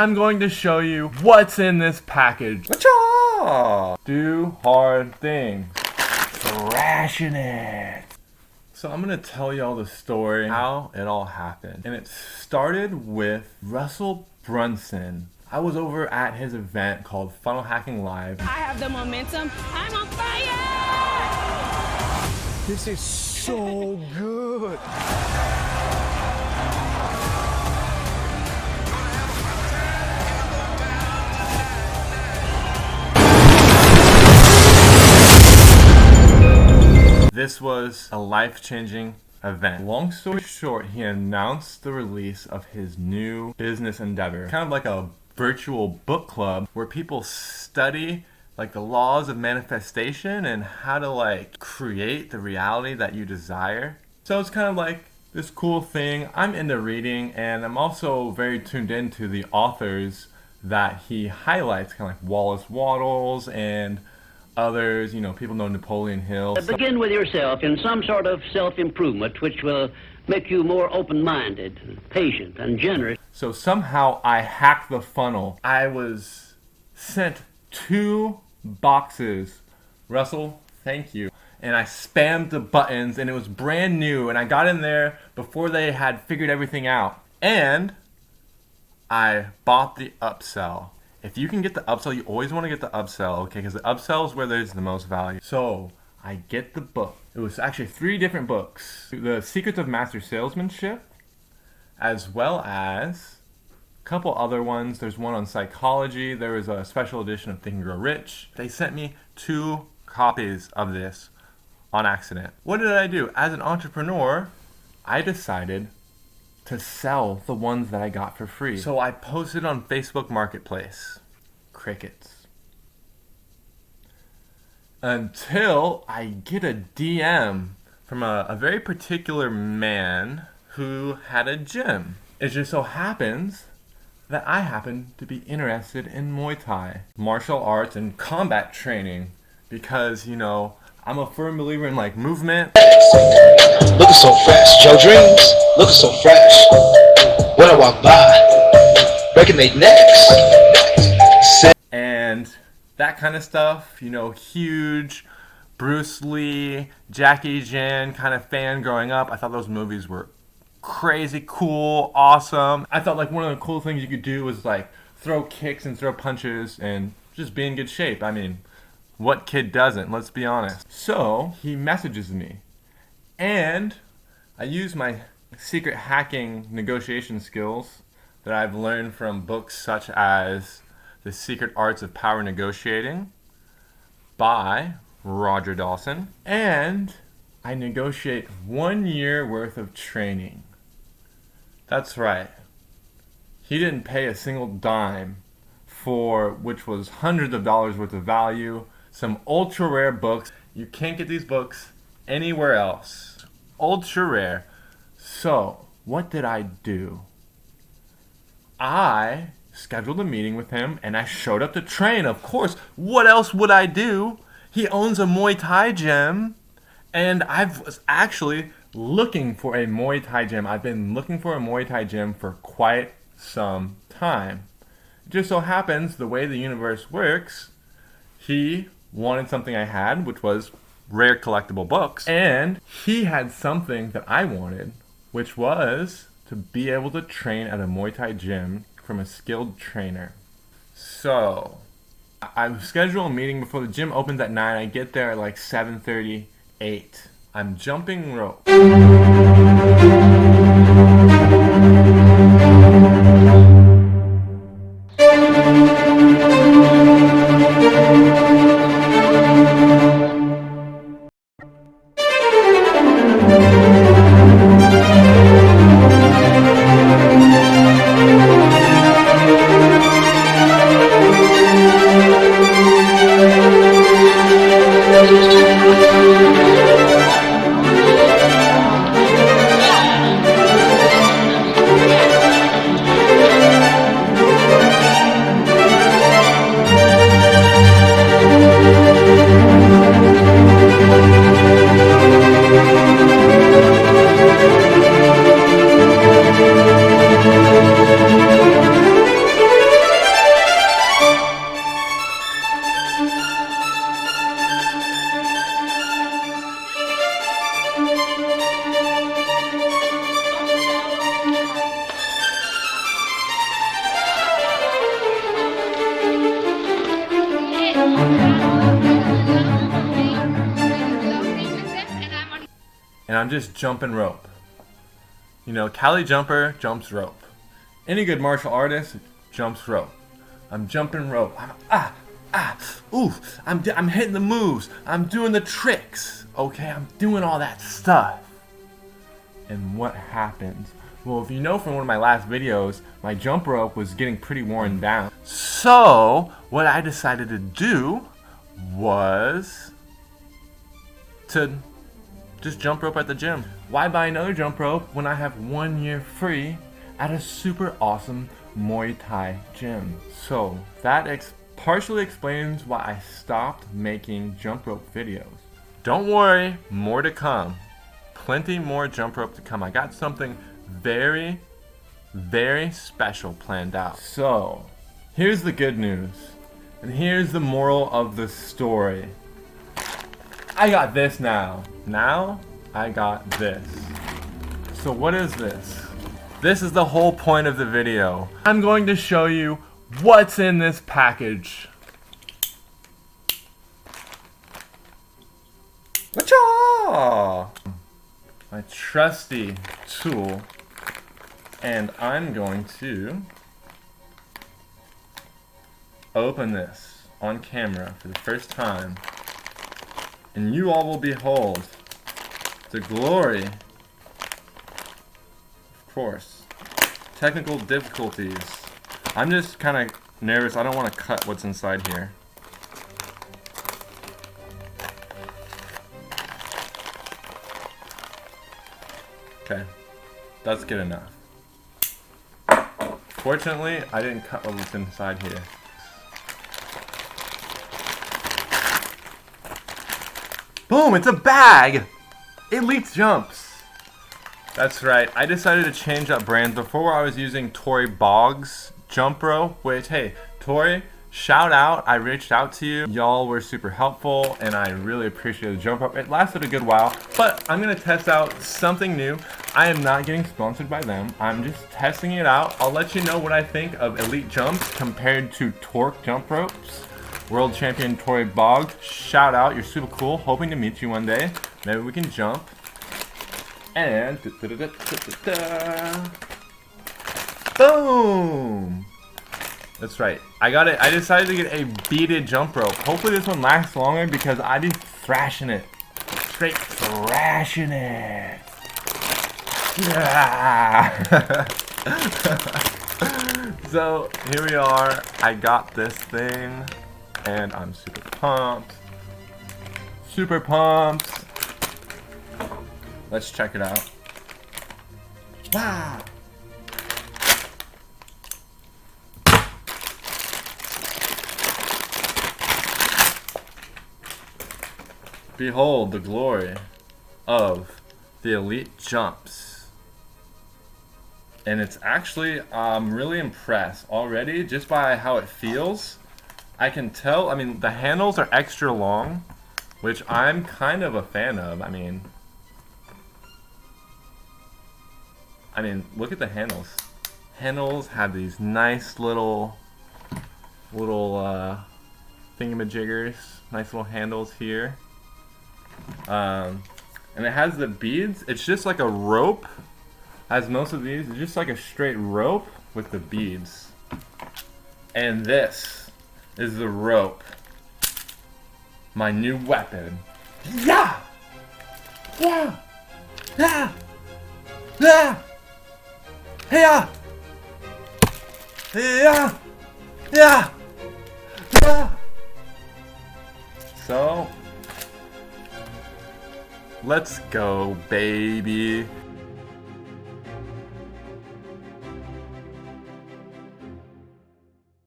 I'm going to show you what's in this package. Cha! Do hard things. Ration it. So I'm gonna tell y'all the story, how it all happened. And it started with Russell Brunson. I was over at his event called Funnel Hacking Live. I have the momentum. I'm on fire! This is so good. This was a life-changing event. Long story short, he announced the release of his new business endeavor. Kind of like a virtual book club where people study like the laws of manifestation and how to like create the reality that you desire. So it's kind of like this cool thing. I'm into reading, and I'm also very tuned into the authors that he highlights, kind of like Wallace Wattles and others. You know, people know Napoleon Hill. Begin with yourself in some sort of self-improvement which will make you more open-minded, patient, and generous. So somehow I hacked the funnel. I was sent 2 boxes. Russell, thank you. And I spammed the buttons, and it was brand new, and I got in there before they had figured everything out. And I bought the upsell. If you can get the upsell, you always want to get the upsell, okay? Because the upsell is where there's the most value. So I get the book. It was actually 3 different books. The Secrets of Master Salesmanship, as well as a couple other ones. There's one on psychology. There was a special edition of Think and Grow Rich. They sent me 2 copies of this on accident. What did I do? As an entrepreneur, I decided to sell the ones that I got for free. So I posted on Facebook Marketplace. Crickets. Until I get a DM from a very particular man who had a gym. It just so happens that I happen to be interested in Muay Thai, martial arts, and combat training because, you know, I'm a firm believer in like movement. Looking so fresh, Joe Dreams. Looking so fresh. When I walk by, breaking their necks. And that kind of stuff, you know, huge Bruce Lee, Jackie Chan kind of fan growing up. I thought those movies were crazy cool, awesome. I thought like one of the cool things you could do was like throw kicks and throw punches and just be in good shape. I mean, what kid doesn't? Let's be honest. So he messages me, and I use my secret hacking negotiation skills that I've learned from books such as The Secret Arts of Power Negotiating by Roger Dawson, and I negotiate 1 year worth of training. That's right. He didn't pay a single dime for which was hundreds of dollars worth of value. Some ultra rare books. You can't get these books anywhere else. Ultra rare. So, what did I do? I scheduled a meeting with him and I showed up to train. Of course, what else would I do? He owns a Muay Thai gym, and I was actually looking for a Muay Thai gym. I've been looking for a Muay Thai gym for quite some time. It just so happens the way the universe works, he wanted something I had, which was rare collectible books, and he had something that I wanted, which was to be able to train at a Muay Thai gym from a skilled trainer. So I schedule a meeting before the gym opens at 9. I get there at like 7:30, 8. I'm jumping rope. I'm just jumping rope. You know, Cali jumper jumps rope. Any good martial artist jumps rope. I'm jumping rope. I'm hitting the moves. I'm doing the tricks. Okay, I'm doing all that stuff. And what happens? Well, if you know from one of my last videos, my jump rope was getting pretty worn down. So, what I decided to do was to just jump rope at the gym. Why buy another jump rope when I have 1 year free at a super awesome Muay Thai gym? So, that partially explains why I stopped making jump rope videos. Don't worry, more to come. Plenty more jump rope to come. I got something very, very special planned out. So, here's the good news. And here's the moral of the story. I got this now. Now, I got this. So what is this? This is the whole point of the video. I'm going to show you what's in this package. Wacha! My trusty tool. And I'm going to open this on camera for the first time. And you all will behold the glory, of course, technical difficulties. I'm just kind of nervous. I don't want to cut what's inside here. Okay, that's good enough. Fortunately, I didn't cut what's inside here. Boom, it's a bag! Elite jumps! That's right, I decided to change up brands. Before I was using Tori Boggs jump rope, which, hey, Tori, shout out, I reached out to you. Y'all were super helpful, and I really appreciate the jump rope. It lasted a good while, but I'm gonna test out something new. I am not getting sponsored by them. I'm just testing it out. I'll let you know what I think of Elite jumps compared to Torque jump ropes. World champion Tori Boggs, shout out, you're super cool. Hoping to meet you one day. Maybe we can jump. And boom! That's right. I got it. I decided to get a beaded jump rope. Hopefully this one lasts longer because I be thrashing it. Straight thrashing it. Yeah. So here we are. I got this thing. And I'm super pumped. Super pumped. Let's check it out. Wow. Behold the glory of the Elite jumps. And it's actually, I'm really impressed already just by how it feels. I can tell, I mean, the handles are extra long, which I'm kind of a fan of. I mean, look at the handles. Handles have these nice little thingamajiggers, nice little handles here. And it has the beads. It's just like a rope. As most of these, it's just like a straight rope with the beads. And this is the rope. My new weapon. Yeah! Yeah! Yeah! Yeah! Yeah! Yeah! Yeah! Yeah! So, let's go, baby.